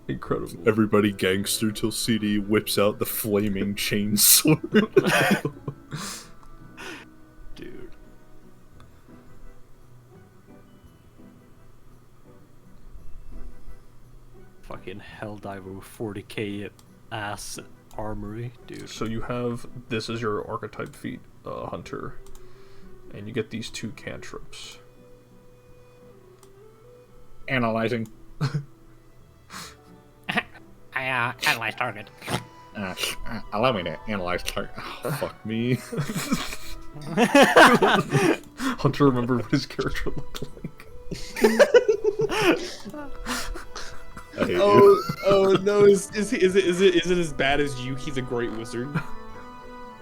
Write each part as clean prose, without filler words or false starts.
Incredible. Everybody gangster till CD whips out the flaming chainsword. Dude. Fucking Helldiver with 40k ass armory, dude. So you have this as your archetype feat, Hunter, and you get these 2 cantrips. Analyzing. I analyze target. Allow me to analyze target. Oh, fuck me. Hunter remembered what his character looked like. I hate you. Oh no! Is it as bad as you? He's a great wizard.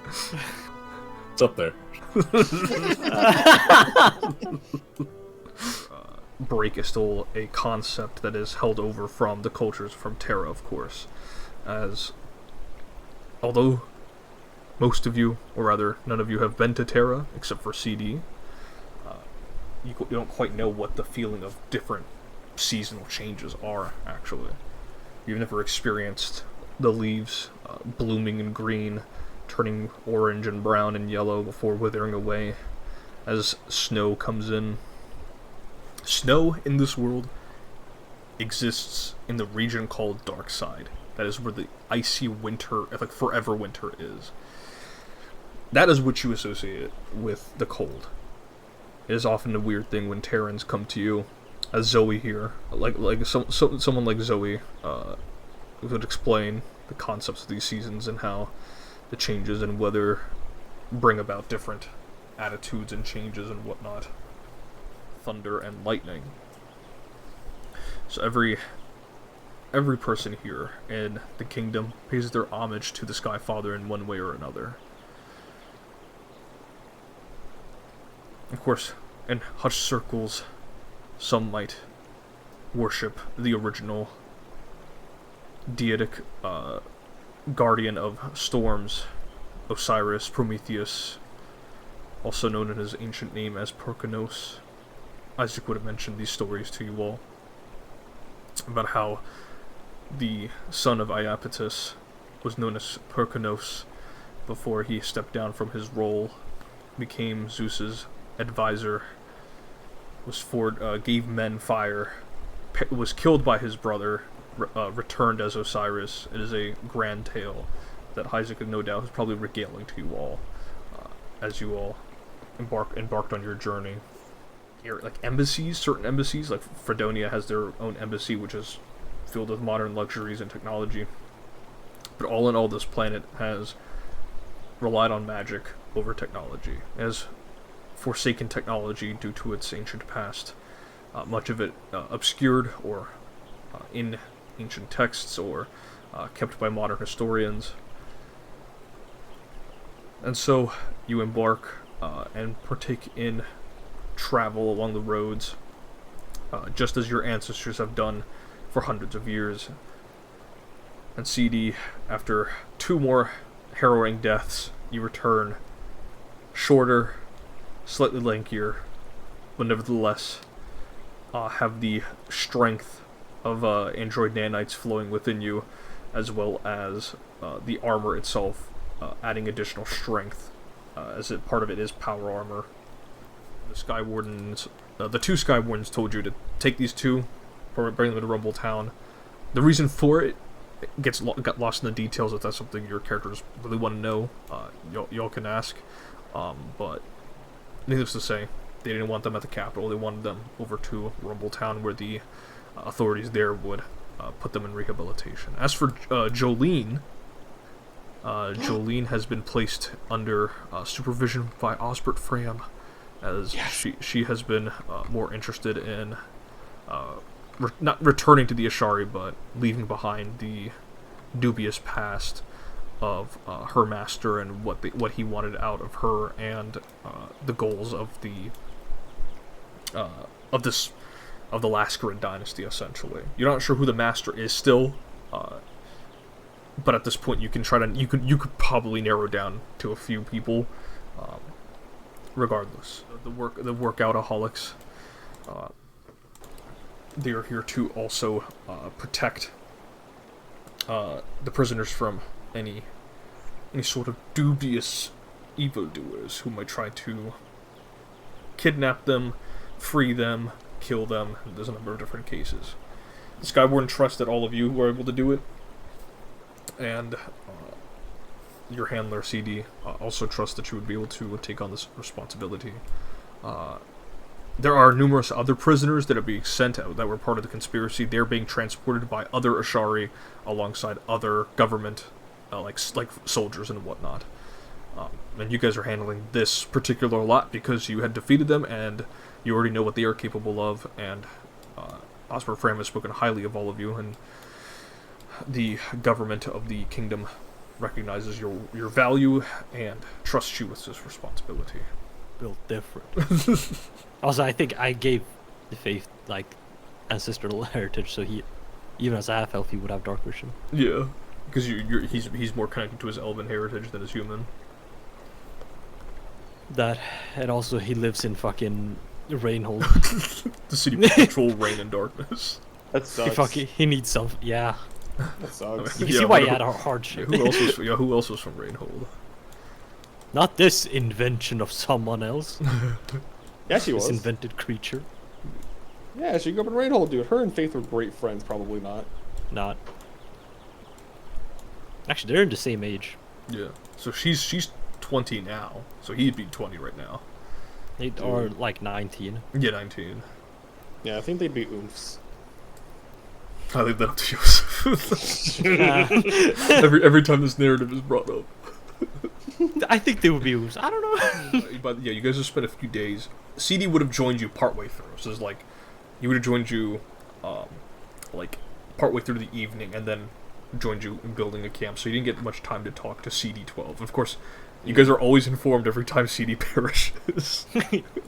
It's up there. Break is still a concept that is held over from the cultures from Terra, of course, as although most of you, or rather none of you, have been to Terra except for CD, you don't quite know what the feeling of different seasonal changes are, actually. You've never experienced the leaves blooming in green, turning orange and brown and yellow before withering away as snow comes in. Snow in this world exists in the region called Dark Side. That is where the icy winter, like forever winter, is. That is what you associate with the cold. It is often a weird thing when Terrans come to you, as Zoe here, someone like Zoe, would explain the concepts of these seasons and how the changes in weather bring about different attitudes and changes and whatnot. Thunder and lightning. So every person here in the kingdom pays their homage to the Sky Father in one way or another. Of course, in hushed circles, some might worship the original deitic guardian of storms, Osiris, Prometheus, also known in his ancient name as Perkonos. Isaac would have mentioned these stories to you all about how the son of Iapetus was known as Perkonos before he stepped down from his role, became Zeus's advisor, gave men fire, was killed by his brother, returned as Osiris. It is a grand tale that Isaac, no doubt, is probably regaling to you all as you all embarked on your journey. Like embassies, certain embassies, like Fredonia has their own embassy, which is filled with modern luxuries and technology. But all in all, this planet has relied on magic over technology. It has forsaken technology due to its ancient past. Much of it obscured or in ancient texts or kept by modern historians. And so you embark and partake in travel along the roads, just as your ancestors have done for hundreds of years. And CD, after 2 more harrowing deaths, you return, shorter, slightly lankier, but nevertheless have the strength of android nanites flowing within you, as well as the armor itself, adding additional strength, as part of it is power armor. The Sky Wardens, the 2 Sky Wardens told you to take these 2, bring them to Rumbletown. The reason for it got lost in the details. If that's something your characters really want to know, y'all can ask. But needless to say, they didn't want them at the capital. They wanted them over to Rumbletown, where the authorities there would put them in rehabilitation. As for Jolene, Jolene has been placed under supervision by Osbert Fram, as she has been more interested in not returning to the Ashari, but leaving behind the dubious past of her master and what he wanted out of her, and the goals of the Lascarid dynasty. Essentially, you're not sure who the master is still, but at this point you could probably narrow down to a few people. Regardless, the workoutaholics they are here to also protect the prisoners from any sort of dubious evildoers who might try to kidnap them, free them, kill them. There's a number of different cases. The Skywarden trusts that all of you were able to do it, and your handler, CD, also trusts that you would be able to take on this responsibility. There are numerous other prisoners that are being sent out that were part of the conspiracy. They're being transported by other Ashari alongside other government, like soldiers and whatnot. And you guys are handling this particular lot because you had defeated them and you already know what they are capable of. And Oscar Fram has spoken highly of all of you, and the government of the kingdom recognizes your value and trusts you with this responsibility. Built different. Also, I think I gave the faith like ancestral heritage, so he, even as a half elf, he would have dark vision. Yeah, because he's more connected to his elven heritage than his human. That, and also he lives in fucking Rainhold. The city will control rain and darkness. That sucks. He needs some. Yeah. That sucks. You can Yeah, see why he but had a hardship. Who else was from Rainhold? Not this invention of someone else. Yeah, she This was. invented creature. Yeah, she grew up in Rainhold, dude. Her and Faith were great friends. Probably not. Not. Actually, they're in the same age. Yeah. So she's 20 now. So he'd be 20 right now. They are like 19. Yeah, 19. Yeah, I think they'd be oofs. I leave that up to you. every time this narrative is brought up. I think they would be oops. I don't know. But yeah, you guys have spent a few days. CD would have joined you partway through. So it's like, he would have joined you, like, partway through the evening, and then joined you in building a camp. So you didn't get much time to talk to CD12. Of course, you guys are always informed every time CD perishes.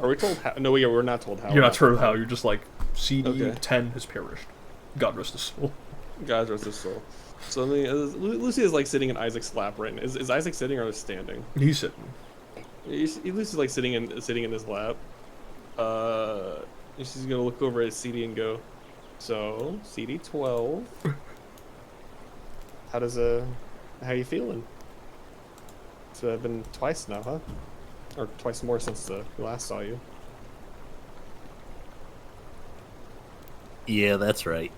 Are we told how? No, yeah, we're not told how. You're not told how. You're just like, CD10 Okay. has perished. God rest his soul. God rest his soul. So Lucy is like sitting in Isaac's lap right now. Is Isaac sitting or sitting? He's sitting. Lucy's like sitting in his lap. And she's gonna look over at CD and go, "So CD12, how you feeling? It's been twice now, huh? Or twice more since we last saw you." Yeah, that's right.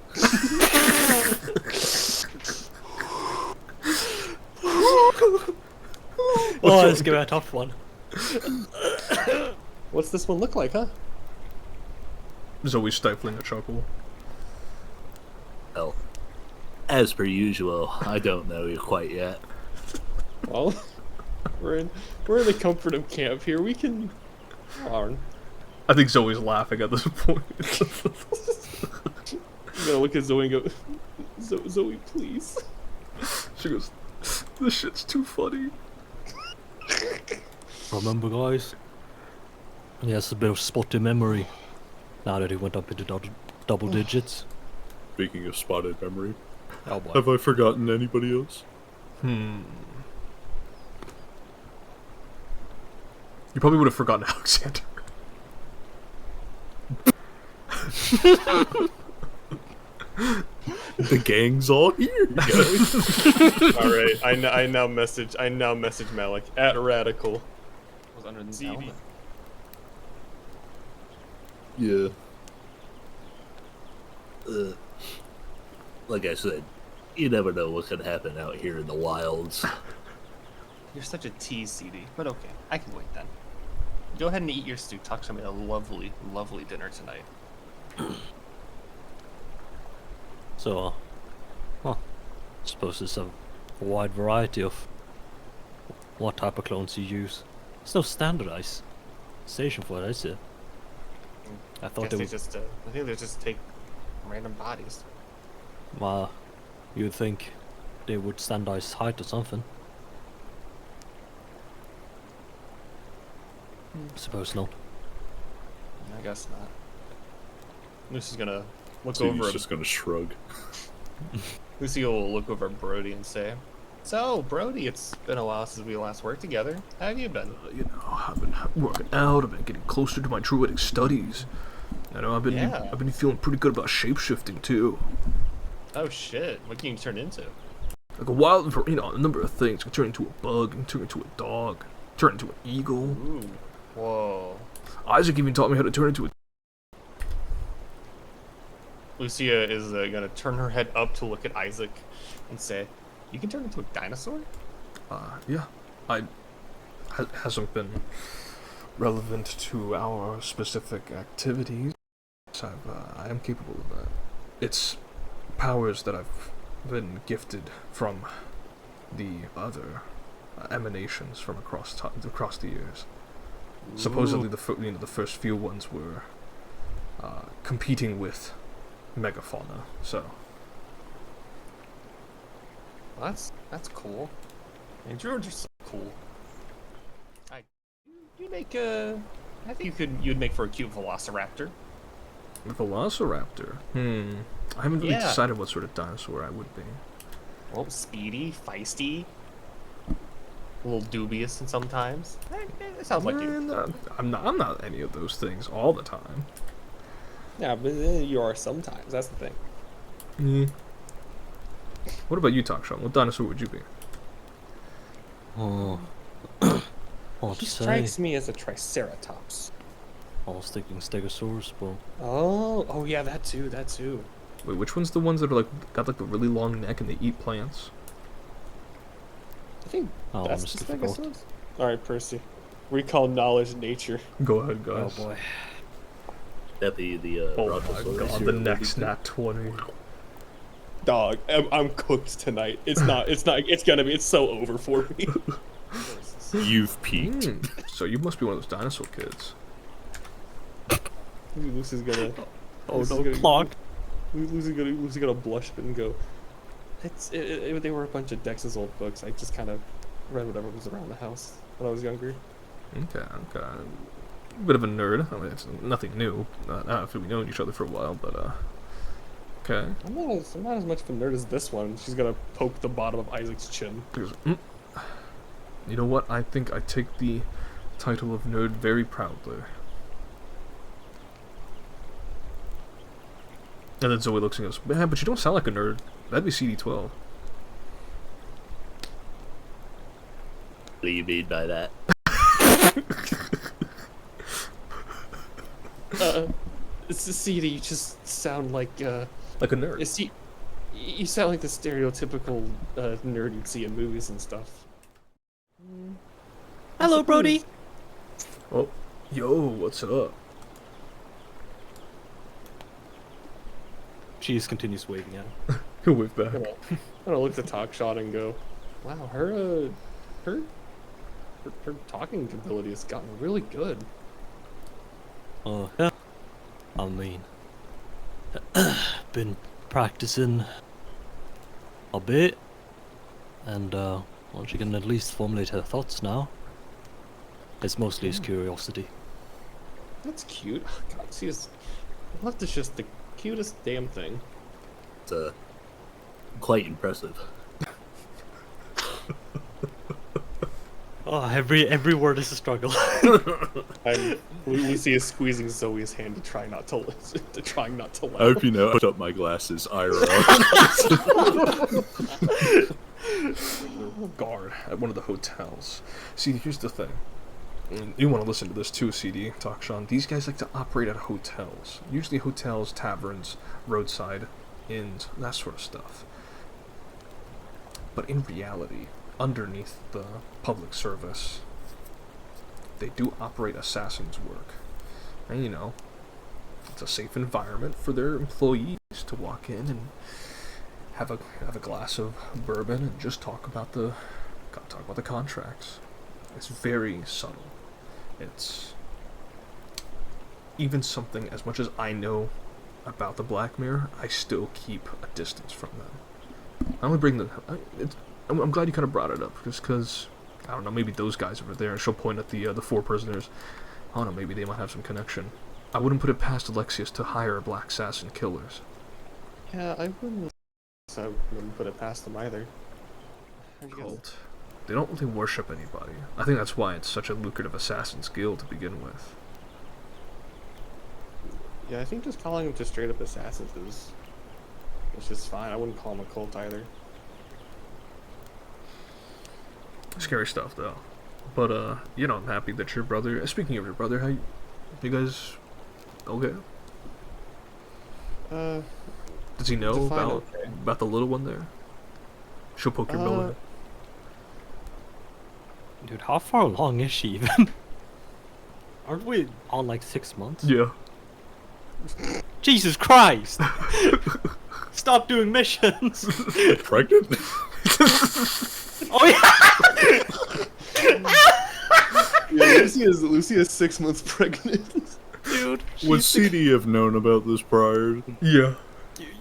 Oh, this is gonna be a tough one. What's this one look like, huh? Zoe stifling a chuckle. Well, as per usual, I don't know you quite yet. Well, we're in the comfort of camp here. We can. Darn. I think Zoe's laughing at this point. I'm gonna look at Zoe and go, Zoe, please. She goes, "This shit's too funny." Remember, guys? He has a bit of spotty memory. Now that he went up into double digits. Speaking of spotted memory, Oh boy. have I forgotten anybody else? You probably would have forgotten Alexander. The gang's all here, guys. All right, I now message Malik at Radical. Was under the CD. helmet. Yeah. Like I said, you never know what could happen out here in the wilds. You're such a tease, CD. But okay, I can wait then. Go ahead and eat your stew. Tuck some a lovely, lovely dinner tonight. So, I suppose there's a wide variety of what type of clones you use. There's no standardized station for it, is it? I thought Guess they they would. just, I think they just take random bodies. You'd think they would standardize height or something. Suppose not. I guess not. Lucy's gonna look So over he's at just gonna shrug. Lucy will look over at Brody and say, So, Brody, it's been a while since we last worked together. How have you been? You know, I've been working out. I've been getting closer to my druidic studies. I know I've Yeah. been feeling pretty good about shapeshifting too. Oh shit! What can you turn into? Like a wild, a number of things. You can turn into a bug, you can turn into a dog, turn into an eagle. Ooh. Whoa. Isaac even taught me how to turn into a. Lucia is gonna turn her head up to look at Isaac and say, "You can turn into a dinosaur?" Yeah. Hasn't been relevant to our specific activities. I am capable of that. It's powers that I've been gifted from the other emanations from across the years. Supposedly, the first few ones were competing with megafauna. So That's cool. And you're just so cool. You make a. I think you'd make for a cute velociraptor. Velociraptor. I haven't really Yeah. decided what sort of dinosaur I would be. Well, speedy, feisty, a little dubious sometimes. It sounds like you. I'm not any of those things all the time. Yeah, but you are sometimes. That's the thing. What about you, Takshan? What dinosaur would you be? Oh, what He to say? strikes me as a triceratops. I was thinking Stegosaurus, but Oh yeah, that too. That too. Wait, which one's the ones that are got the really long neck and they eat plants? I think I that's honestly the forgot. Stegosaurus. All right, Percy. Recall knowledge, nature. Go ahead, Oh guys. boy. That be the Oh my Brontosaurus god, you're the alluding next to? nat 20. Dog, I'm cooked tonight. It's not. It's gonna be. It's so over for me. You've peaked. So you must be one of those dinosaur kids. Lucy's gonna. Oh Lucy's no, gonna- clock. Lucy's gonna blush and go. They were a bunch of Dex's old books. I just kind of read whatever was around the house when I was younger. Okay. Bit of a nerd. I mean, it's nothing new. I don't know if we've known each other for a while, but okay. I'm not as much of a nerd as this one. She's gonna poke the bottom of Isaac's chin. Because, you know what? I think I take the title of nerd very proudly. And then Zoe looks and goes, "Man, but you don't sound like a nerd. That'd be CD12." What do you mean by that? It's the CD. You just sound like Like a nerd. you sound like the stereotypical nerd you'd see in movies and stuff. Hello, Brody. Oh, yo, what's up? She just continues waving at him. He'll wave back. I'm gonna look at Talkshot and go, "Wow, her talking ability has gotten really good." Yeah. I mean, been practicing a bit, and well, she can at least formulate her thoughts now. It's mostly his curiosity. That's cute. God, left is just the cutest damn thing. It's quite impressive. Oh, every word is a struggle. Lucy is squeezing Zoe's hand to try not to I laugh. hope you know I put up my glasses IRL. Guard at one of the hotels. See, here's the thing. You want to listen to this too, CD, Takshan. These guys like to operate at hotels. Usually hotels, taverns, roadside inns, that sort of stuff. But in reality, underneath the public service, they do operate assassin's work. And it's a safe environment for their employees to walk in and have a glass of bourbon and just talk about the contracts. It's very subtle. It's even something as much as I know about the Black Mirror, I still keep a distance from them. I only bring I'm glad you kind of brought it up, just because I don't know, maybe those guys over there, and she'll point at the 4 prisoners. I don't know, maybe they might have some connection. I wouldn't put it past Alexius to hire black assassin killers. Yeah, I wouldn't put it past them either. Cult. They don't really worship anybody. I think that's why it's such a lucrative assassin's guild to begin with. Yeah, I think just calling them just straight up assassins is it's just fine. I wouldn't call them a cult either. Scary stuff, though. But, you know, I'm happy that your brother... Speaking of your brother, how you guys... Okay? Does he know define about, okay. about the little one there? She'll poke your belly. Dude, how far along is she even? Aren't we on like 6 months? Yeah. Jesus Christ! Stop doing missions! Pregnant? Oh yeah! Yeah, Lucy is 6 months pregnant. Dude, Would CD have known about this prior? Yeah.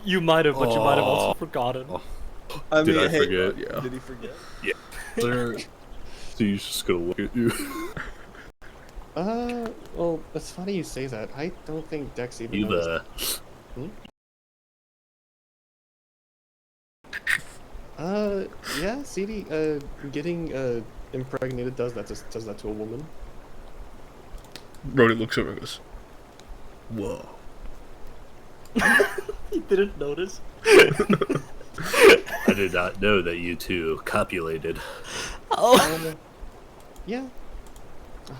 you might have, but you might have also forgotten. I Did mean, I hey, forget? Yeah. Did he forget? There... He's just gonna look at you. Well, it's funny you say that. I don't think Dex even You've knows. Yeah, CD, getting impregnated does that to a woman. Brody looks over and goes, whoa. He didn't notice. I did not know that you two copulated. Oh. Yeah.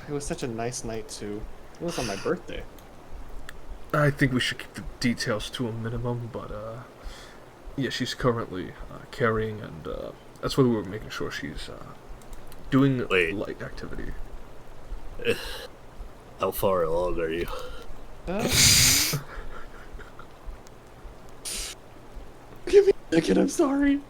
It was such a nice night too. It was on my birthday. I think we should keep the details to a minimum, but, yeah, she's currently carrying, and that's why we were making sure she's doing Wait. light activity. How far along are you? Give me a second, I'm sorry.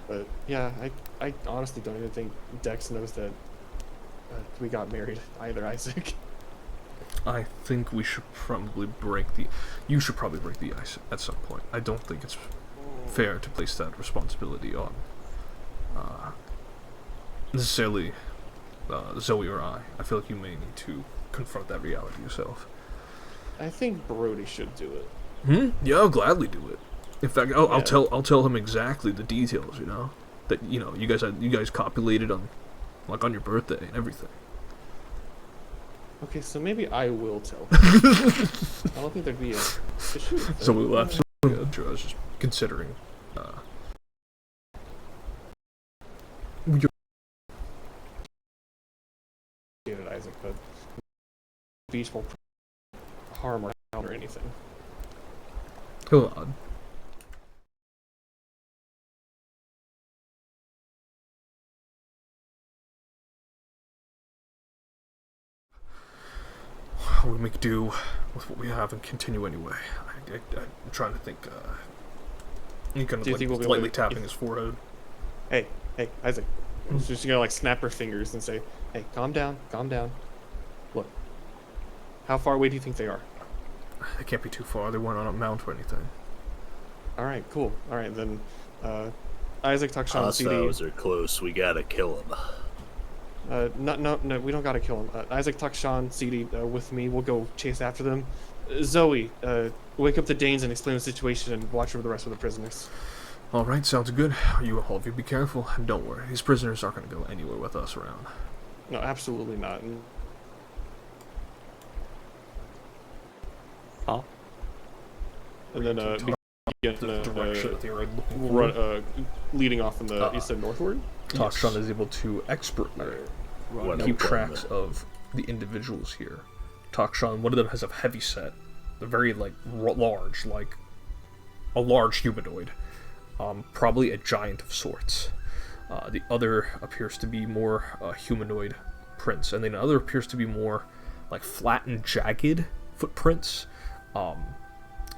But yeah, I honestly don't even think Dex knows that we got married either, Isaac. I think we should probably break the... You should probably break the ice at some point. I don't think it's fair to place that responsibility on necessarily Zoe or I. I feel like you may need to confront that reality yourself. I think Brody should do it. Yeah, I'll gladly do it. In fact, I'll Yeah. I'll tell him exactly the details. You know, that you guys copulated on, like, on your birthday and everything. Okay, so maybe I will tell him. I don't think there'd be a issue. So we will absolutely. Yeah, I was just considering. It, Isaac, but beach won't harm or counter anything. Hold on. We make do with what we have and continue anyway. I'm trying to think. He kind of Do you like think we'll be able lightly to- tapping if- his forehead. Hey, Isaac. She's just gonna like snap her fingers and say, "Hey, calm down, calm down. Look, how far away do you think they are?" They can't be too far. They weren't on a mount or anything. All right, cool. All right, then. Isaac, Takshan, CD. Hostiles are close. We gotta kill them. No, we don't gotta kill him. Isaac, Takshan, CD, with me. We'll go chase after them. Zoe, wake up the Danes and explain the situation and watch over the rest of the prisoners. All right, sounds good. All of you be careful, and don't worry. These prisoners aren't going to go anywhere with us around. No, absolutely not. Huh? And then, The direction that they were looking for. leading off in the, you said northward? Takshan is able to expertly What keep a tracks of the individuals here. Takshan, one of them has a heavy set, a very large, like a large humanoid, probably a giant of sorts. The other appears to be more humanoid prints, and then the other appears to be more like flat and jagged footprints.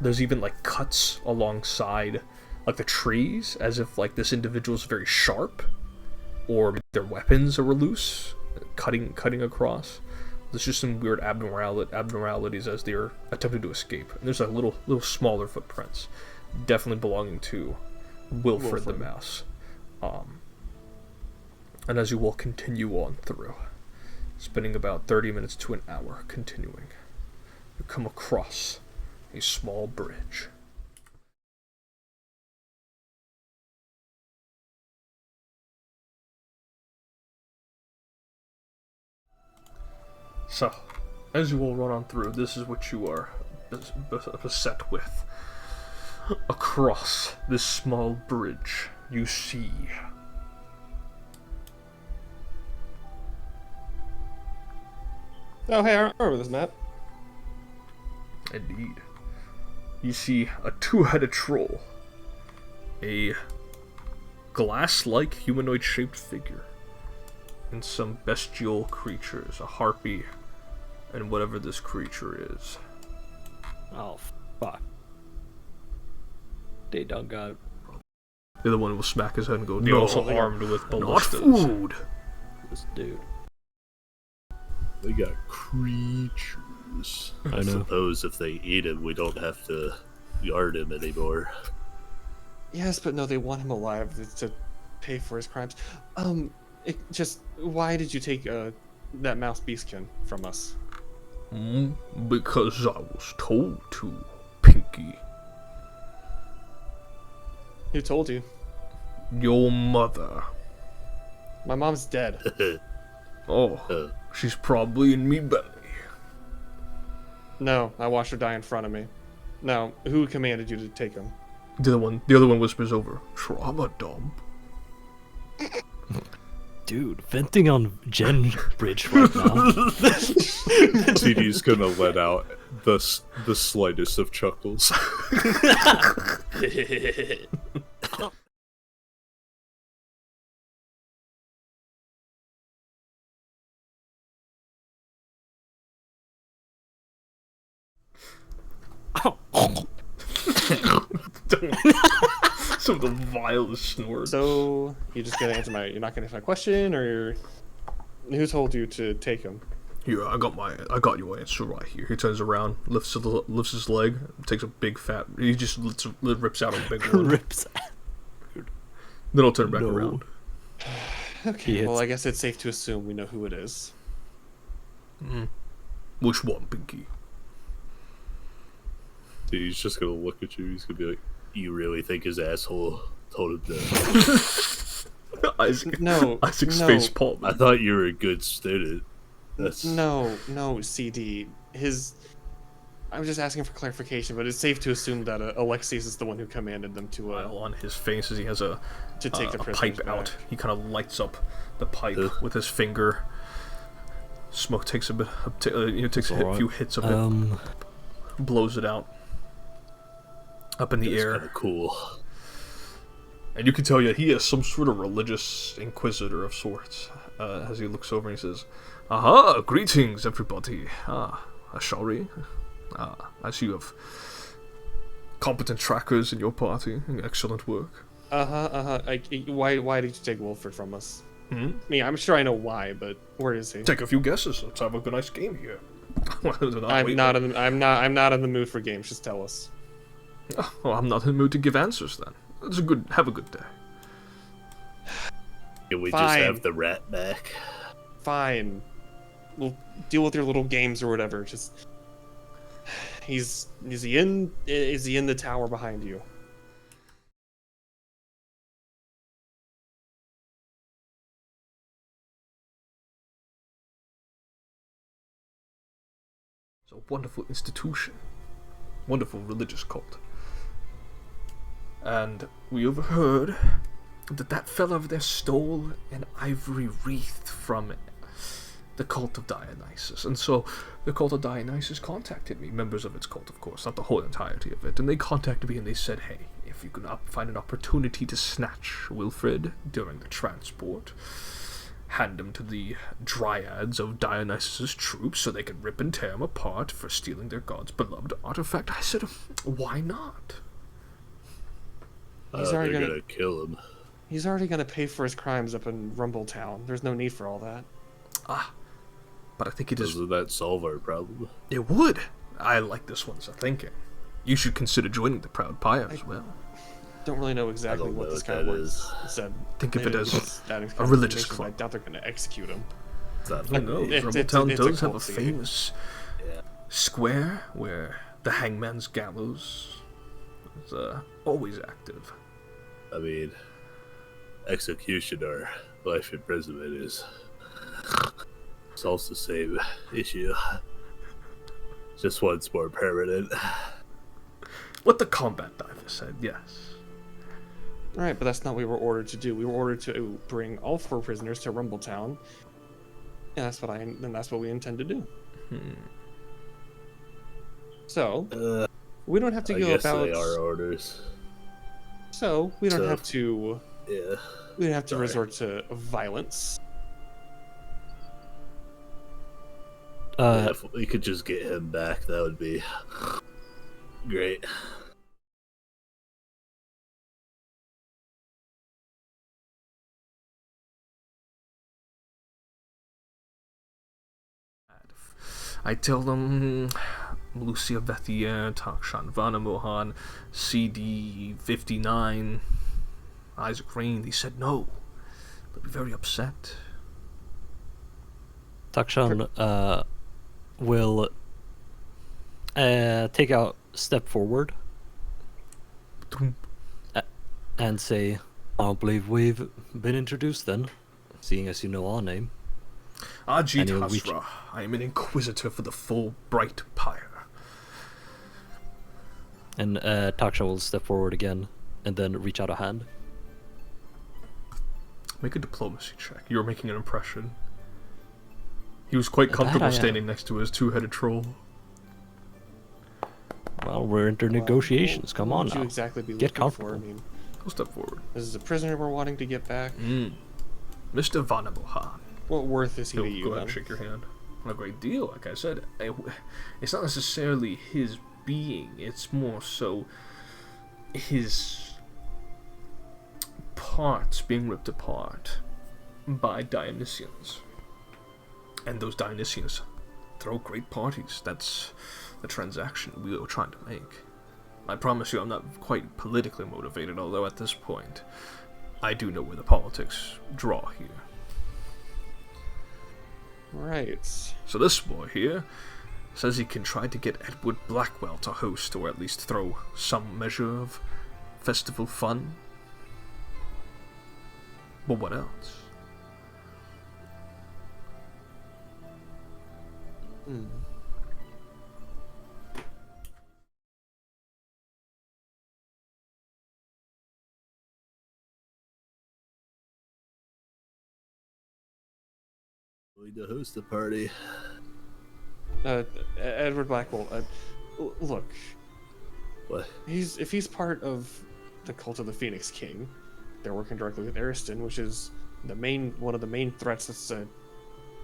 There's even like cuts alongside like the trees, as if like this individual's very sharp, or their weapons are loose, cutting across. There's just some weird abnormalities as they're attempting to escape. And there's like little smaller footprints, definitely belonging to Wilfred the Mouse. And as you will continue on through, spending about 30 minutes to an hour continuing, you come across a small bridge. So, as you all run on through, this is what you are beset with. Across this small bridge, you see Oh, hey, I remember this map. indeed. You see a two-headed troll, a glass-like humanoid-shaped figure, and some bestial creatures, a harpy, and whatever this creature is. Oh, fuck. They done got The other one will smack his head and go, No, "You're also armed with Not ballistas." food. this dude. They got creatures. I know. Suppose if they eat him, we don't have to guard him anymore. Yes, but no, they want him alive to pay for his crimes. Why did you take that mouse beastkin from us? Because I was told to, Pinky. Who told you? Your mother. My mom's dead. Oh, she's probably in me belly. No, I watched her die in front of me. Now, who commanded you to take him? The other one whispers over, "Trauma dump." Dude, venting on Gen Bridge right now. CD's gonna let out the slightest of chuckles. Some of the vilest snorts. So, you're just gonna answer you're not gonna answer my question, or who told you to take him? Here, I got your answer right here. He turns around, lifts his leg, takes a big fat. He just rips out a big one. Rips. Then I'll turn back No. around. Okay, He well, hits- I guess it's safe to assume we know who it is. Which one, Pinky? He's just gonna look at you. He's gonna be like, You really think his asshole told him to? Isaac. No, Isaac's no. face palm. I thought you were a good student. That's No, CD. I'm just asking for clarification, but it's safe to assume that Alexius is the one who commanded them to On his face as he has a take the a prisoners pipe out. back. He kind of lights up the pipe with his finger. Smoke takes a bit, takes a Alright. few hits of it, blows it out up in the kind air, of cool. and you can tell he is some sort of religious inquisitor of sorts. As he looks over and he says, "Aha! Greetings, everybody. Ashari. I see you have competent trackers in your party. Excellent work." Why did you take Wilfred from us? Hmm? I mean, I'm sure I know why, but where is he? Take a few guesses. Let's have a good nice game here. I'm not in the mood for games. Just tell us. Well, I'm not in the mood to give answers then. Have a good day. Can we Fine. just have the rat back? Fine. We'll deal with your little games or whatever. Just is he in the tower behind you? It's a wonderful institution. Wonderful religious cult. And we overheard that fella over there stole an ivory wreath from the cult of Dionysus. And so the cult of Dionysus contacted me, members of its cult, of course, not the whole entirety of it. And they contacted me and they said, hey, if you can find an opportunity to snatch Wilfred during the transport, hand him to the dryads of Dionysus' troops so they can rip and tear him apart for stealing their god's beloved artifact. I said, why not? He's They're already gonna gonna kill him. He's already gonna pay for his crimes up in Rumbletown. There's no need for all that. But I think it is. Doesn't that solve our problem? It would. I like this one's thinking. You should consider joining the Proud Pyre as well. Don't really know exactly don't what know this what guy that was said. Think of it Maybe as it's that a religious information, but club. I doubt they're gonna execute him. It's not Who knows? It's Rumbletown a does have a cult scene. famous Yeah. square where the hangman's gallows is always active. I mean, execution or life imprisonment is solves the same issue. Just one's more permanent. What the combat diver said, yes. Right, but that's not what we were ordered to do. We were ordered to bring all 4 prisoners to Rumbletown. And that's what we intend to do. So, we don't have to I go guess about. they are orders. So we don't So- have to. Yeah. We don't have to Sorry. resort to violence. If we could just get him back, that would be great. I tell them Lucia Vethier, Takshan Vanamohan, CD 59, Isaac Rain, they said no. They'll be very upset. Takshan will take a step forward and say, I don't believe we've been introduced then, seeing as you know our name. Ajit And he'll reach- Hasra, I am an inquisitor for the full Bright Pyre. And Takshan will step forward again and then reach out a hand. Make a diplomacy check. You're making an impression. He was quite That comfortable I am. standing next to his 2-headed troll. Well, we're into negotiations. Come What on would you now. exactly be Get looking for? I comfortable. mean, He'll step forward. this is a prisoner we're wanting to get back. Mr. Vanamohan. What worth is he He'll to go you? ahead Then? and shake your hand. Not a great deal, like I said. It's not necessarily his being, it's more so his parts being ripped apart by Dionysians. And those Dionysians throw great parties. That's the transaction we were trying to make. I promise you I'm not quite politically motivated, although at this point I do know where the politics draw here. Right. So this boy here says he can try to get Edward Blackwell to host, or at least throw some measure of festival fun. But what else? Going to host a party. Edward Blackwell. Look, What? if he's part of the cult of the Phoenix King, they're working directly with Ariston, which is one of the main threats that's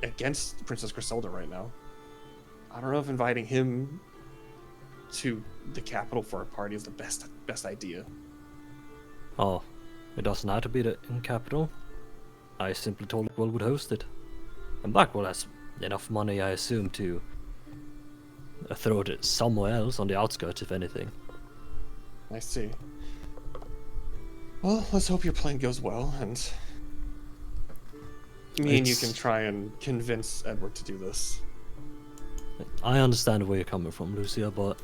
against Princess Griselda right now. I don't know if inviting him to the capital for a party is the best idea. Oh, it doesn't have to be the in capital. I simply told Blackwell would host it. And Blackwell has enough money, I assume, to throw it somewhere else on the outskirts, if anything. I see. Well, let's hope your plan goes well, and me and you can try and convince Edward to do this. I understand where you're coming from, Lucia, but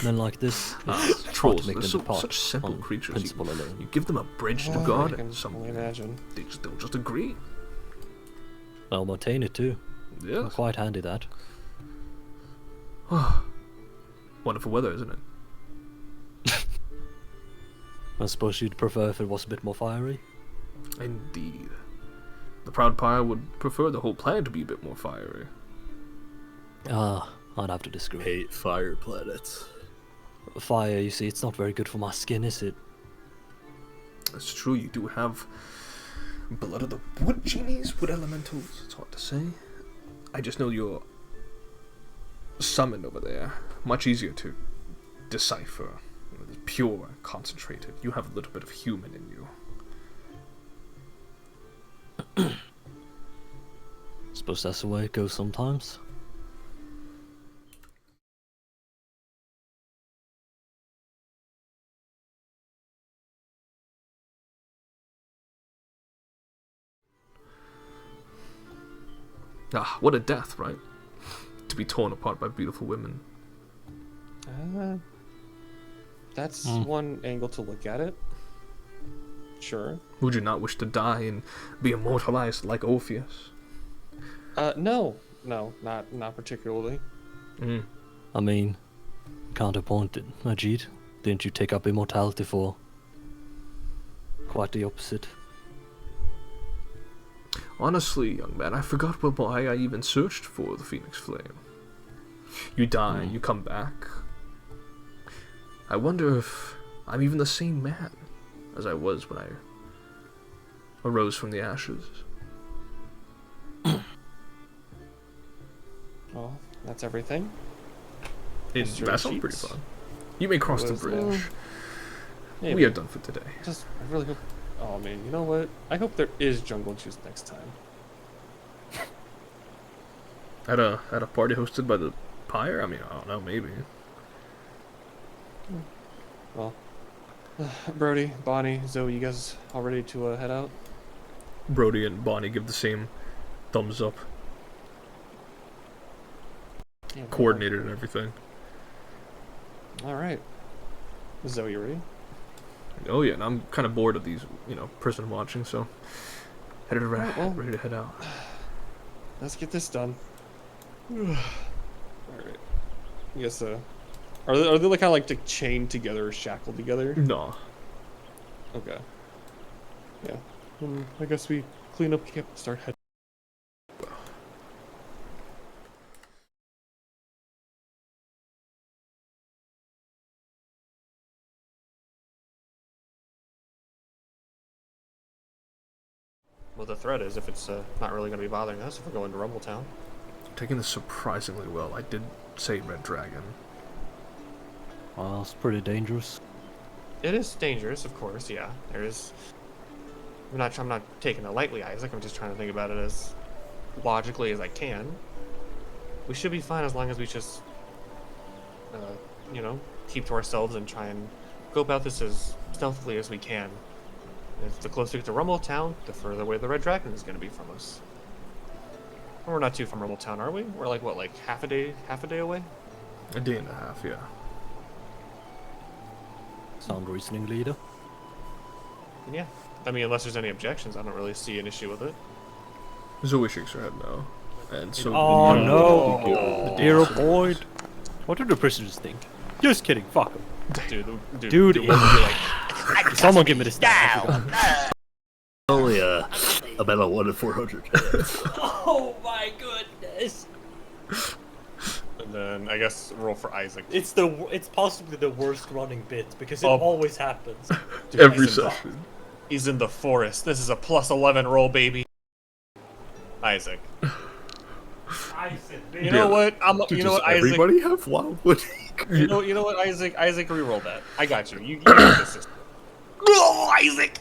men like this, it's hard Trolls, to make they're them depart such simple on creatures. principle You alone. give them a bridge to Well, guard, I can and some only imagine. they'll just agree. I'll maintain it too. Yes. Quite handy that. Wonderful weather, isn't it? I suppose you'd prefer if it was a bit more fiery. Indeed. The Proud Pyre would prefer the whole planet to be a bit more fiery. I'd have to disagree. Hate fire planets. Fire, you see, it's not very good for my skin, is it? It's true, you do have blood of the wood genies, wood elementals. It's hard to say. I just know you're summoned over there. Much easier to decipher. It's pure, concentrated. You have a little bit of human in you. Suppose that's the way it goes sometimes. Ah, what a death, right? To be torn apart by beautiful women. That's one angle to look at it. Sure. Would you not wish to die and be immortalized like Orpheus? No, not particularly. Mm. I mean, counterpointed, Majid. Didn't you take up immortality for quite the opposite? Honestly, young man, I forgot why I even searched for the Phoenix Flame. You die, you come back. I wonder if I'm even the same man as I was when I arose from the ashes. Well, that's everything. That sounds pretty Sheets. fun. You may cross the Was, bridge. Maybe. We are done for today. Just, I really hope. Oh man, you know what? I hope there is jungle juice next time. At a party hosted by the Pyre? I mean, I don't know, maybe. Well, Brody, Bonnie, Zoe, you guys all ready to head out? Brody and Bonnie give the same thumbs up, Yeah, coordinated and everything. All right. Zoe, you ready? Oh yeah, and I'm kind of bored of these, prison watching, so ready to head out. Let's get this done. All right. I guess are they like kind of like chained together or shackled together? No. Okay. Yeah. I guess we clean up camp and start heading. Well, the threat is if it's not really going to be bothering us if we're going to Rumbletown. Taking this surprisingly well. I did say Red Dragon. Well, it's pretty dangerous. It is dangerous, of course. Yeah, there is. I'm not taking it lightly, Isaac. I'm just trying to think about it as logically as I can. We should be fine as long as we just, keep to ourselves and try and go about this as stealthily as we can. If the closer we get to Rumbletown, the further away the Red Dragon is going to be from us. And we're not too from Rumbletown, are we? We're like what, like half a day away? A day and a half, yeah. Sound reasoning, leader? And yeah, I mean, unless there's any objections, I don't really see an issue with it. Zoe shakes her head no. And so Oh the- no! the Hero dancers- point! What do the prisoners think? Just kidding, fuck them. Dude, Dude, what would be like? Someone give me the stat. I forgot. Only about a 1 in 400. Oh my goodness! And then I guess roll for Isaac. It's possibly the worst running bit because it Oh. always happens. Dude, Every he's in the- session. He's in the forest. This is a +11 roll, baby. Isaac. You know what? You know Does what, Isaac? everybody have Wildwood? You know what, Isaac? Isaac, re-roll that. I got you. You got this. Oh, Isaac!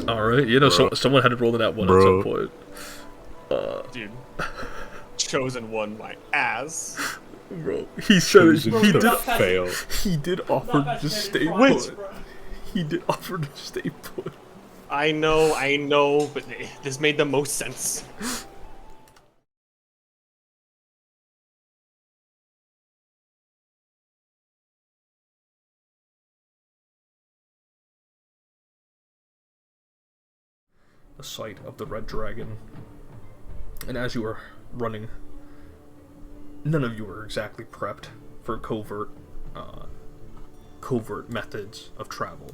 Alright, someone had to roll in that one at some point. Dude. Chosen one my ass. Bro, he said Chosen he to did fail. he did offer to stay put. He did offer to stay put. I know, but this made the most sense. The sight of the Red Dragon. And as you were running, none of you were exactly prepped for covert methods of travel.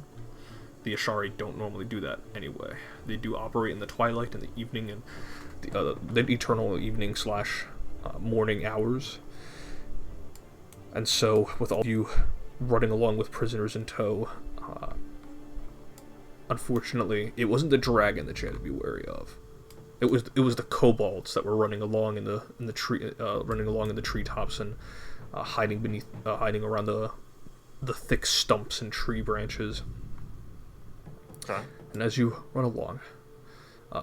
The Ashari don't normally do that anyway. They do operate in the twilight in the evening and the eternal evening / morning hours. And so, with all of you running along with prisoners in tow, unfortunately, it wasn't the dragon that you had to be wary of. It was the kobolds that were running along in the treetops and hiding around the thick stumps and tree branches. Okay. And as you run along,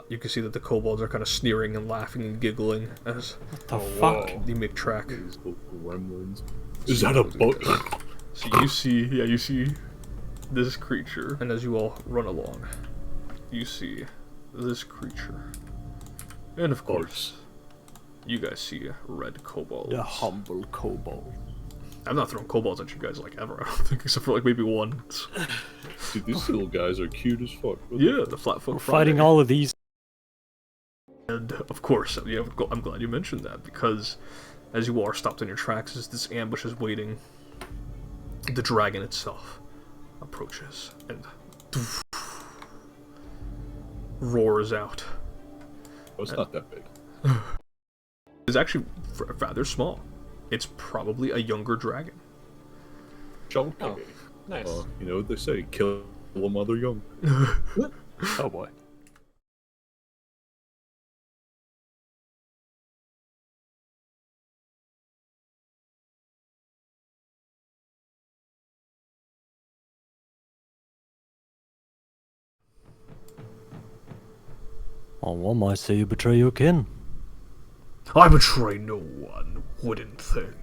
you can see that the kobolds are kind of sneering and laughing and giggling as The fuck? you make track. These little gremlins. Is that a boat? So you see this creature, and as you all run along, you see this creature, and of course, you guys see red kobolds. The humble kobold. I'm not throwing kobolds at you guys like ever. I don't think, except for like maybe once. Dude, these little guys are cute as fuck. Yeah, the flat-foot We're fighting all of these. And Of course, yeah, I'm glad you mentioned that, because as you are stopped in your tracks, as this ambush is waiting, the dragon itself approaches and roars out. Oh, it's not that big. It's actually rather small. It's probably a younger dragon. Chunky. Oh, nice. You know what they say, kill a mother young. Oh boy. Well, one might say you betray your kin. I betray no one, wooden thing.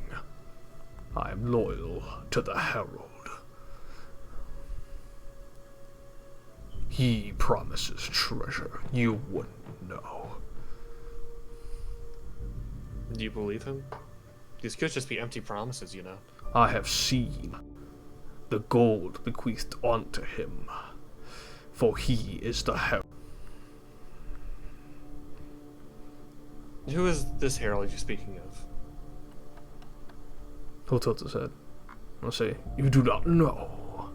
I am loyal to the Herald. He promises treasure you wouldn't know. Do you believe him? These could just be empty promises, you know. I have seen the gold bequeathed unto him, for he is the Herald. Who is this herald you're speaking of? He'll tilt his head. I'll say, you do not know,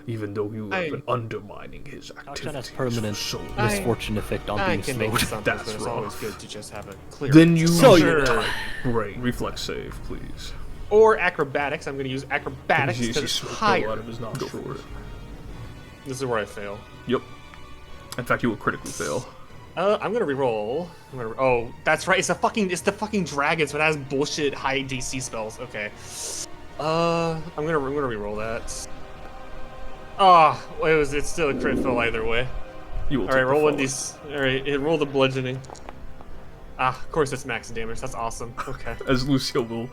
even though you have been undermining his activities. That has permanent for so long. misfortune effect on I being can make slowed. something, That's but it's wrong. always good to just have a clear. Then you So your you're time. Great. Reflex save, please. Or acrobatics. I'm going to use acrobatics He's because it's spit higher. out of his nostril. This is where I fail. Yep. In fact, you will critically fail. I'm gonna reroll. Oh, that's right. It's the fucking dragon, so it has bullshit high DC spells. Okay. I'm gonna reroll that. Oh, it's still a crit fail either way. You will All right, take the roll one fall. these. All right, roll the bludgeoning. Ah, of course it's max damage. That's awesome. Okay. As Lucio will.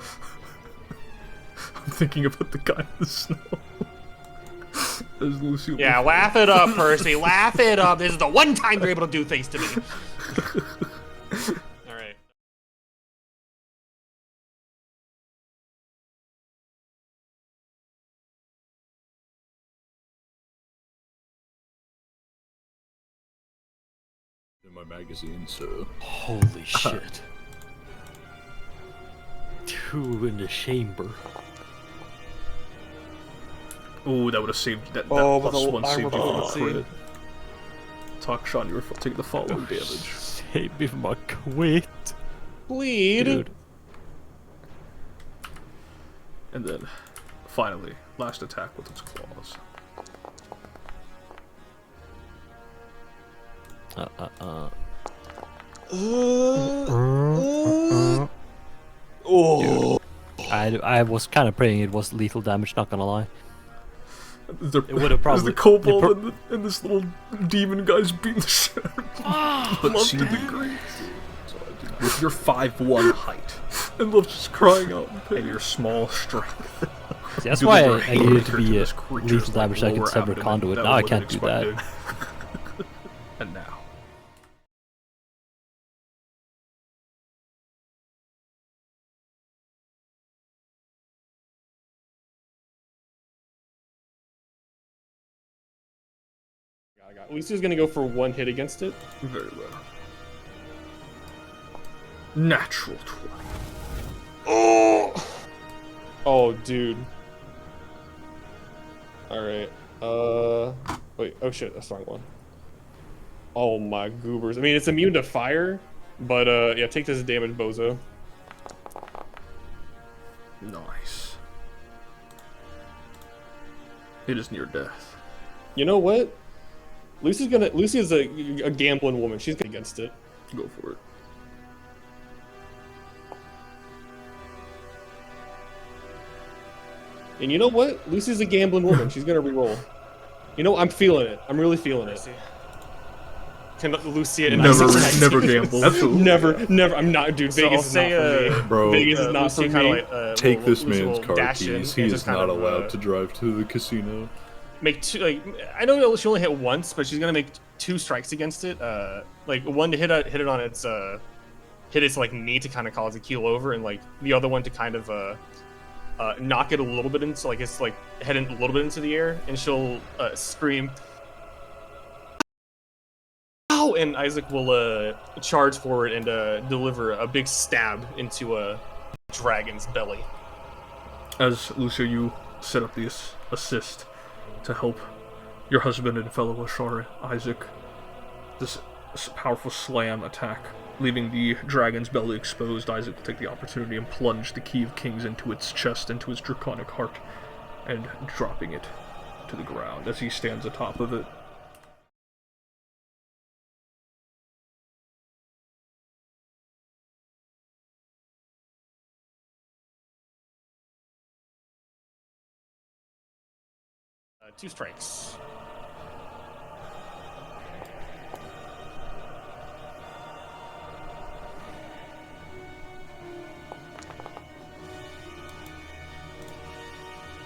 I'm thinking about the guy in the snow. As Lucio. Yeah, laugh it up, Percy. Laugh it up. This is the one time you're able to do things to me. All right. In my magazine, so Holy shit. Two in the chamber. Ooh, that would have saved that. Oh, That but plus the one armor saved you from a policy. crit. Talk, Sean. You were taking the follow damage. Save me from a quit. Bleed. Dude. And then, finally, last attack with its claws. Oh. I was kind of praying it was lethal damage, not gonna lie. It would have There's the probably- kobold and this little demon guy's beating the shit out of him. But love see that. the grace. With your 5'1" height, and love just crying out in pain, and your small strength. See, that's You why deliver a I needed to haymaker be a this creature's, lethal damage so I could lower sever abdomen. conduit. That Now I was can't do that. unexpected. And now. Lucy's gonna go for one hit against it. Very well. Natural 20. Oh! Oh, dude. Alright. Wait. Oh shit, that's the wrong one. Oh my goobers. I mean, it's immune to fire, but, yeah, take this damage, bozo. Nice. It is near death. You know what? Lucy is a gambling woman. She's against it. Go for it. And you know what? Lucy's a gambling woman. She's gonna reroll. You know, I'm feeling it. I'm really feeling it. Can Lucia and Never gamble. Never. I'm not, dude. So Vegas I'll is not say, for me. Bro, Vegas is not Lucy for kinda me. like, take this Lucy man's will car dash in keys. and He just is kind not of, allowed to drive to the casino. Make two. Like, I know she only hit once, but she's gonna make two strikes against it. Like one to hit it on its like knee to kind of cause it keel over, and like the other one to kind of knock it a little bit into like it's like heading a little bit into the air, and she'll scream, "Ow!" and Isaac will charge forward and deliver a big stab into a dragon's belly. As Lucio, you set up this assist to help your husband and fellow Ashari, Isaac. This powerful slam attack, leaving the dragon's belly exposed. Isaac will take the opportunity and plunge the Key of Kings into its chest, into its draconic heart, and dropping it to the ground as he stands atop of it. Two strikes.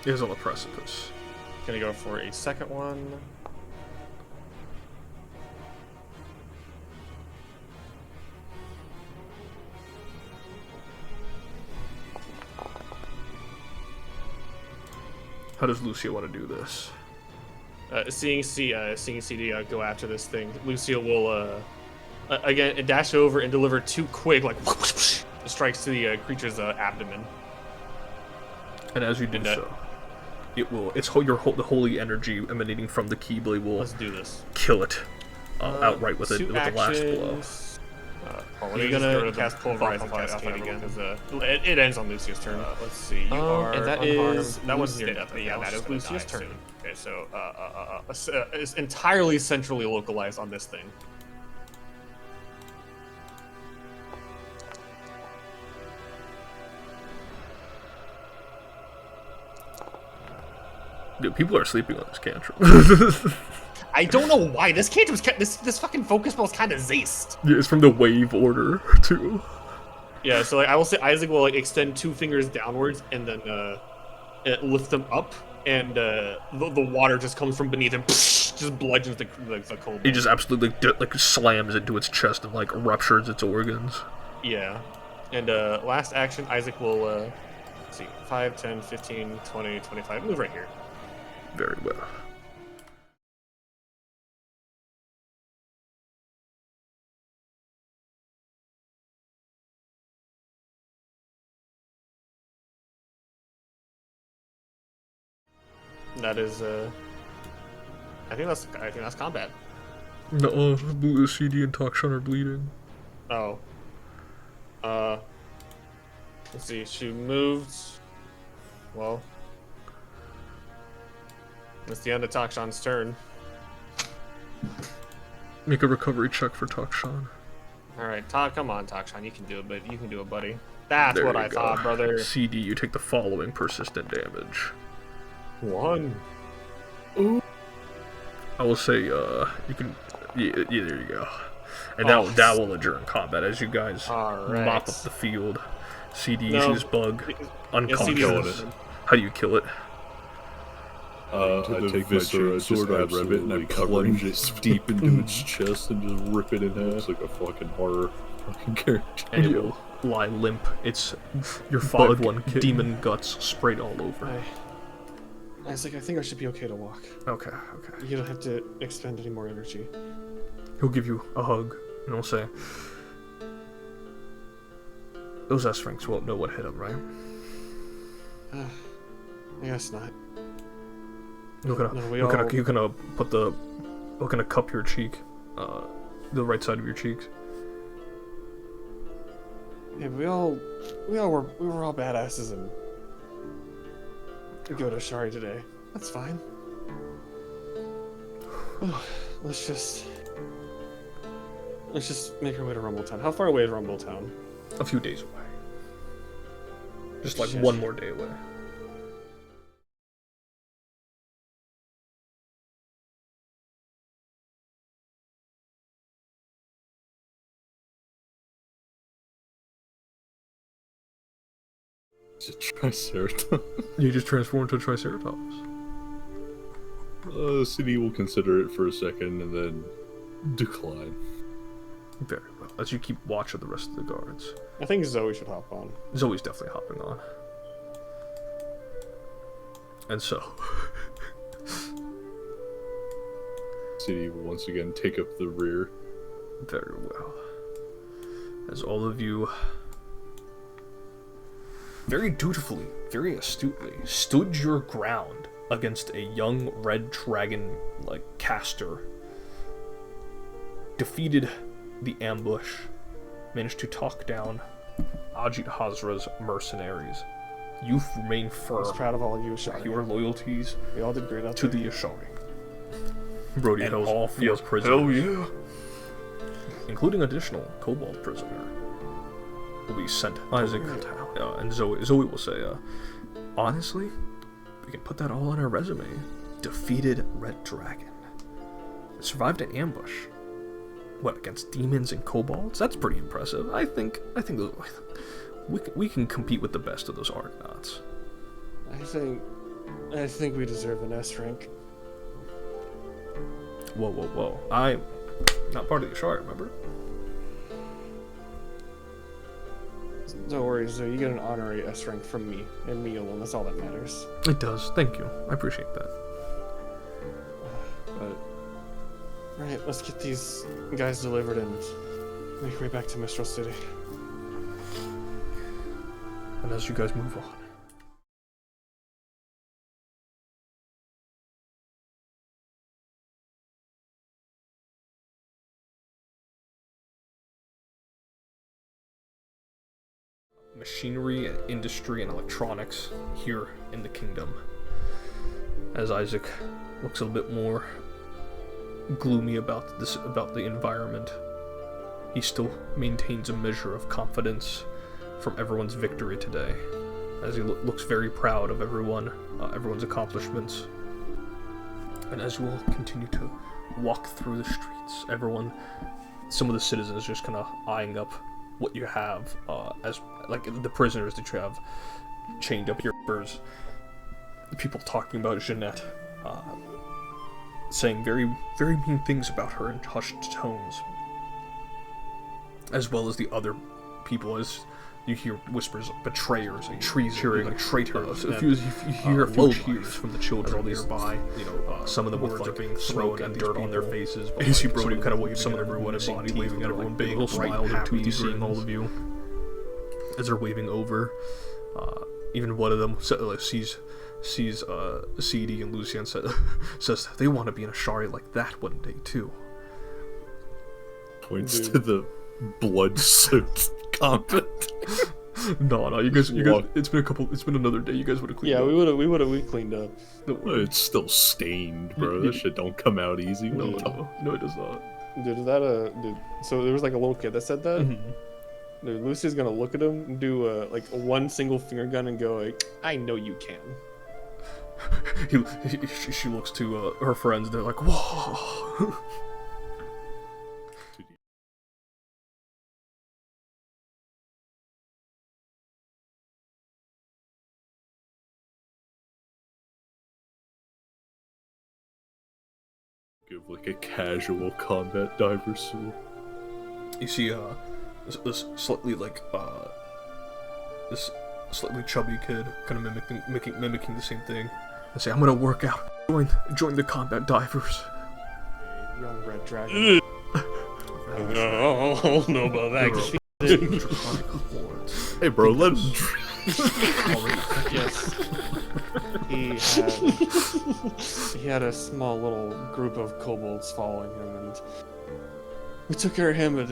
It is on the precipice. Gonna go for a second one. How does Lucio want to do this? Seeing CD go after this thing, Lucio will again dash over and deliver two quick strikes to the creature's abdomen. And as you do so, it will. The holy energy emanating from the Keyblade will. Let's do this. Kill it outright with the last blow. Are you gonna cast Pulverizing Cascade again? It ends on Lucio's turn. Let's see. You are and that is that was your death. Yeah, that is Lucio's turn. Okay, so it's entirely centrally localized on this thing. Dude, people are sleeping on this cantrip. I don't know why this cantrip's this fucking focus spell is kind of zest. Yeah, it's from the wave order too. Yeah, so I will say Isaac will extend two fingers downwards and then lift them up, and the water just comes from beneath him, just bludgeons the kobold. He just absolutely slams into its chest and ruptures its organs. Yeah, and last action, Isaac will let's see, 5, 10, 15, 20, 25. Move right here. Very well. That is, I think that's combat. No, CD and Takshan are bleeding. Oh. Let's see. She moved. Well, it's the end of Takshan's turn. Make a recovery check for Takshan. All right, come on, Takshan, you can do it, buddy. That's There what you I go. thought, brother. CD, you take the following persistent damage. 1. I will say, you can. Yeah, there you go. And Oh. that will adjourn combat as you guys All right. mop up the field. CD No. uses bug, Yeah, CD unconscious. is- How do you kill it? I take my chain sword, I rev it, and I plunge it deep into its chest and just rip it in half. It's like a fucking horror fucking character. And it will lie limp. It's your bug demon guts sprayed all over. Isaac, I think I should be okay to walk. Okay. You don't have to expend any more energy. He'll give you a hug, and he'll say, "Those S-ranks won't know what hit them, right?" I guess not. You're gonna cup your cheek, the right side of your cheeks. Yeah, we were all badasses and go to Shari today. That's fine. Let's just make our way to Rumbletown. How far away is Rumbletown? A few days away. Just Shit. one more day away. It's a Triceratops. You just transform into a Triceratops. City will consider it for a second and then decline. Very well. As you keep watch of the rest of the guards. I think Zoe should hop on. Zoe's definitely hopping on. And so... City will once again take up the rear. Very well. As all of you very dutifully, very astutely, stood your ground against a young red dragon like caster, defeated the ambush, managed to talk down Ajit Hazra's mercenaries. You've remained I firm was proud of all of you, Ashari. your loyalties We all did great out to there. the Ashari. Brody And held all four four- prisoners, hell yeah. including additional kobold prisoner, will be sent to Isaac. Rumbletown. And Zoe will say, honestly, we can put that all on our resume. Defeated Red Dragon. Survived an ambush. What, against demons and kobolds? That's pretty impressive. I think those, we can compete with the best of those Argonauts. I think we deserve an S rank. Whoa. I'm not part of the Ashari, remember? Don't worry, Zoe, you get an honorary S rank from me, and me alone, that's all that matters. It does. Thank you. I appreciate that. But, alright, let's get these guys delivered and make our way back to Mistral City. And as you guys move on, machinery and industry and electronics here in the kingdom. As Isaac looks a bit more gloomy about the environment, he still maintains a measure of confidence from everyone's victory today, as he looks very proud of everyone's accomplishments. And as you all continue to walk through the streets, some of the citizens just kind of eyeing up what you have, as like the prisoners that you have chained up here. People talking about Jeanette, saying very, very mean things about her in hushed tones, as well as the other people, as you hear whispers of betrayers and trees cheering like traitors. If you hear a few cheers from the children nearby, some of them with like being thrown and dirt on their faces. But you see Brody kind of waving some of everyone, and body waving at everyone, big little smile to seeing all of you as they're waving over. Even one of them sees CD and Lucien says they want to be in a Shari like that one day too. Points to the blood-soaked combat. No, you guys. It's been another day. You guys would have cleaned up. Yeah, we would have cleaned up. It's still stained, bro. That shit don't come out easy. No, it does not. Dude, so there was like a little kid that said that. Mm-hmm. Dude, Lucy's gonna look at him and do like a one single finger gun and go like, I know you can. She looks to her friends. They're like, whoa. Give like a casual combat diver suit. You see this slightly this slightly chubby kid kind of mimicking the same thing. I say, I'm gonna work out. Join the combat divers. Young red dragon. I don't know about that. Draconic hordes. Hey, bro, let him. Yes. He had a small little group of kobolds following him, and we took care of him. But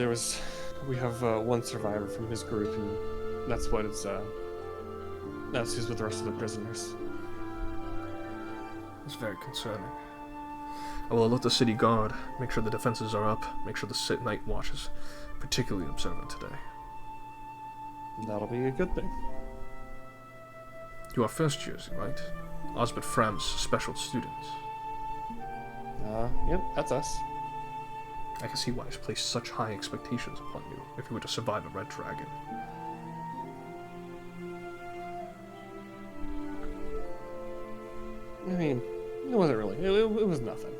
we have one survivor from his group, and that's who's with the rest of the prisoners. It's very concerning. I will alert the city guard, make sure the defenses are up, make sure the night watch is particularly observant today. That'll be a good thing. You are first years, right? Osbert Fram's special students. Yep, that's us. I can see why he's placed such high expectations upon you if you were to survive a red dragon. I mean, it wasn't really. It was nothing.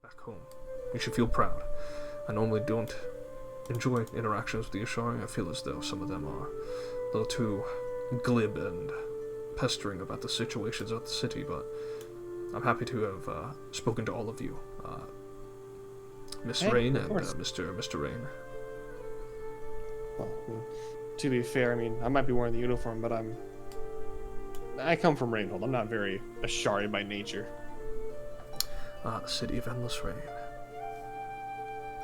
Back home. You should feel proud. I normally don't enjoy interactions with the Ashari. I feel as though some of them are a little too glib and pestering about the situations of the city, but I'm happy to have spoken to all of you, Miss Rain and Mr. Rain. Well, to be fair, I mean, I might be wearing the uniform, but I come from Rainhold. I'm not very Ashari by nature. The city of endless rain.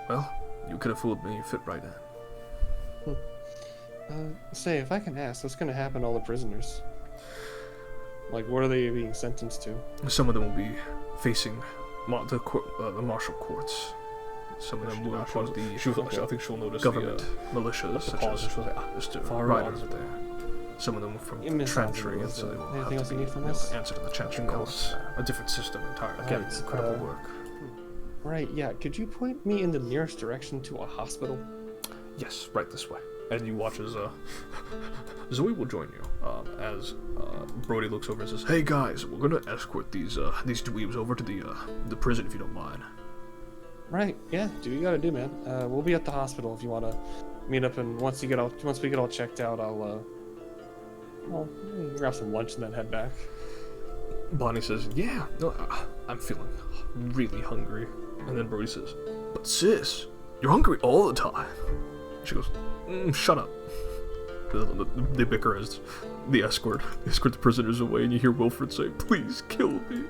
Well, you could have fooled me. You fit right in. Say, if I can ask, what's going to happen to all the prisoners? Like, what are they being sentenced to? Some of them will be facing the martial courts. Some of them will report I think she'll notice government militias, such as Mr. Ryder there. Some of them from Chantry, and so they will anything else you need from be able us? to answer to the Chantry calls. A different system entirely. Again, Right, incredible work. Right, yeah. Could you point me in the nearest direction to a hospital? Yes, right this way. And you watch as Zoe will join you. As Brody looks over and says, "Hey guys, we're gonna escort these dweebs over to the prison if you don't mind." Right, yeah. Do what you gotta do, man. We'll be at the hospital if you wanna meet up, and once we get all checked out, I'll grab some lunch and then head back. Bonnie says, "Yeah, no, I'm feeling really hungry." And then Brody says, "But sis, you're hungry all the time." She goes, "Shut up." They bicker as the escort the prisoners away, and you hear Wilfred say, "Please kill me."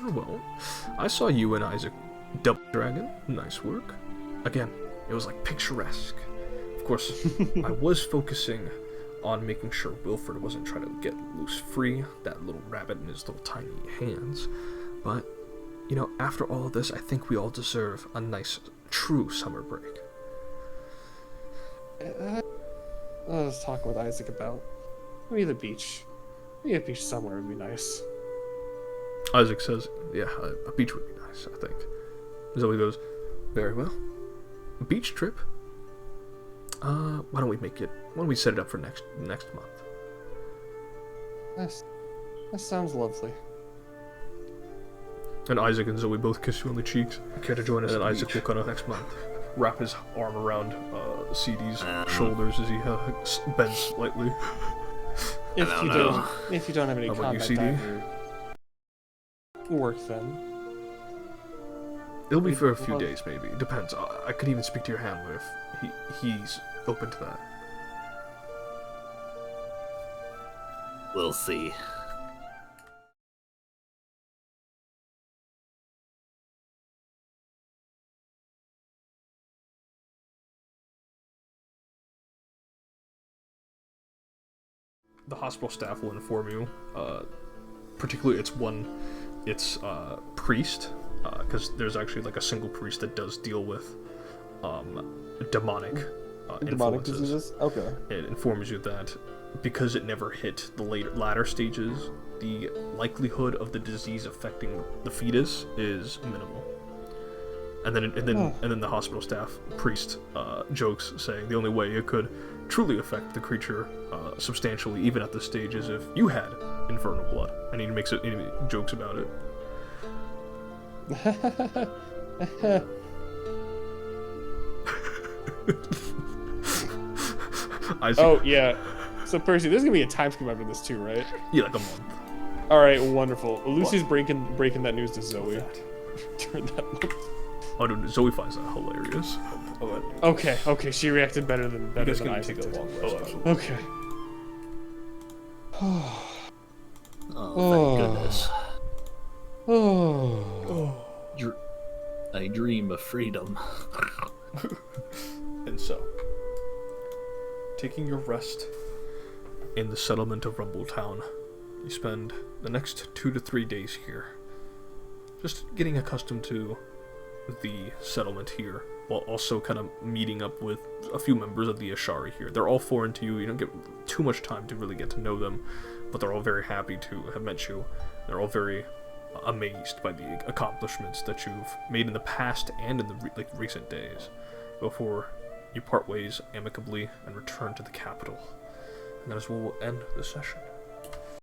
Oh, well, I saw you and Isaac double dragon. Nice work. Again, it was like picturesque. Of course, I was focusing on making sure Wilfred wasn't trying to get loose free, that little rabbit in his little tiny hands. But, you know, after all of this, I think we all deserve a nice, true summer break. I was talking with Isaac about maybe the beach. Maybe a beach somewhere would be nice. Isaac says, "Yeah, a beach would be nice, I think." Zoe goes, "Very well. A beach trip? Why don't we set it up for next month?" That sounds lovely. And Isaac and Zoe both kiss you on the cheeks. Care to join us? And Isaac will kind of next month wrap his arm around CD's shoulders as he bends slightly. If you don't have any How about you, combat CD? diver work, then It'll be for a few days, maybe. Depends. I could even speak to your handler if he's open to that. We'll see. The hospital staff will inform you. Particularly, it's priest, because there's actually like a single priest that does deal with demonic influences. diseases. Okay. It informs you that because it never hit the latter stages, the likelihood of the disease affecting the fetus is minimal. And then the hospital staff priest jokes, saying the only way it could truly affect the creature substantially, even at this stage, is if you had infernal blood. And he jokes about it. Oh yeah. So Percy, there's gonna be a time skip after this too, right? Yeah, like a month. All right, wonderful. Lucy's breaking that news to Zoe. During that month. Oh, no, Zoe finds that hilarious. Okay, she reacted better than Isaac did. Okay. Oh, thank goodness. Oh. I dream of freedom. And so, taking your rest in the settlement of Rumbletown, you spend the next 2 to 3 days here, just getting accustomed to the settlement here, while also kind of meeting up with a few members of the Ashari here. They're all foreign to you. You don't get too much time to really get to know them, but they're all very happy to have met you. They're all very amazed by the accomplishments that you've made in the past and in the recent days. before you part ways amicably and return to the capital. And that is where we'll end the session.